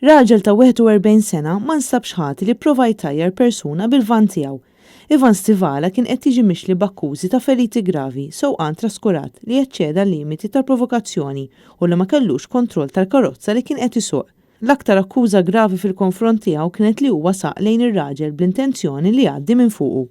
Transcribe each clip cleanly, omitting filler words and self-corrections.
Raġel ta' 41 sena ma nstabx ħati li prova jtajjar persuna bil-vann tiegħu. Stivala kien qed jiġi mixli b'akkużi ta' feriti gravi, sewqan traskurat li jeċċeda l-limiti tal-provokazzjoni u li ma kellux kontroll tal-karozza li kien qed isuq. L-aktar akkuża gravi fil-konfront tiegħu kienet li huwa saq lejn ir-raġel bl-intenzjoni li jgħaddi minn fuqu.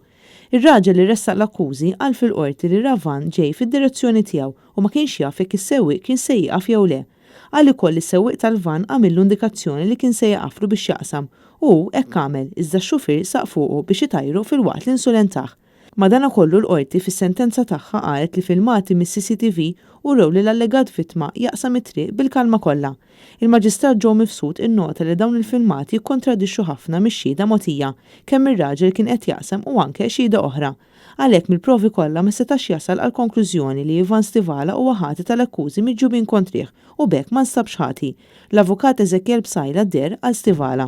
Ir-raġel li ressaq l-akkużi qal fil-qorti li vann ġej fid-direzzjoni tiegħu u ma kienx jaf jekk is-sewwieq kien se jieqaf jew le. Qal ukoll is-sewwieq tal-vann għamillu indikazzjoni li kien se jaqaflu biex jaqsam u hekk għamel iżda x-xufier saq fuqu biex itajru filwaqt li insulentaħ. Madankollu l-qorti fis-sentenza tagħha qalet li filmati mis-CCTV uraw li l-allegat vittma jaqsam it-triq bil-kalma kollha. Il-Maġistrat ġew mifsud innota li dawn il-filmati jikkontradixxu ħafna mix-xhieda mogħtija kemm ir-raġel kien qed jaqsam u anke xhieda oħra. Għalhekk mill-provi kollha ma setax jasal għal konklużjoni li Stivala huwa ħati tal-akkużi miġġubin kontrih u bekk ma nstabx ħati. L-avukat Eżekjel Bsajla der għal Stivala.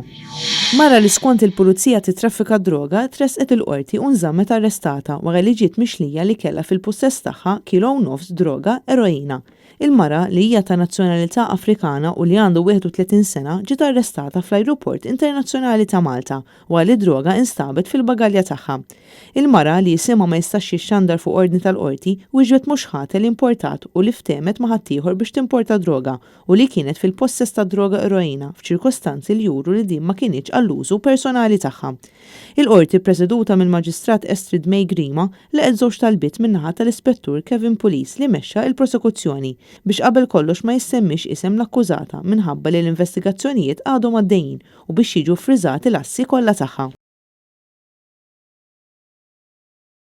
Mara li skont il-Pulizija titraffika d-droga tresqet il-qorti u nżammet arrestata wara li ġiet mixlija li kellha fil-pussess tagħha 1.5 kg droga eroina. Il-mara li hija ta' nazzjonalità Afrikana u li għandu 31 sena ġiet arrestata fl-Ajruport Internazzjonali ta' Malta wara li droga nstabet fil-bagalja tagħha. Il-mara li jisimha ma jistax jixxandar fuq ordni tal-qorti wieġbet mhux ħadd li importat u li ftemet ma' ħaddieħor biex timporta droga u li kienet fil-possess ta' droga eroina f'ċirkostanzi li juru li din ma kienx għall-użu personali tagħha. Il-qorti preseduta mill-Maġistrat Estrid May Grima laqgħet żewġ talbiet min-naħa tal-Ispettur Kevin Police li mexxa il-prosekuzzjoni biex qabel kollox ma jissemmix isem l-akkużata minħabba li l-investigazzjonijiet għadhom għaddejjin u biex jiġu friżati l-assi kollha tagħha.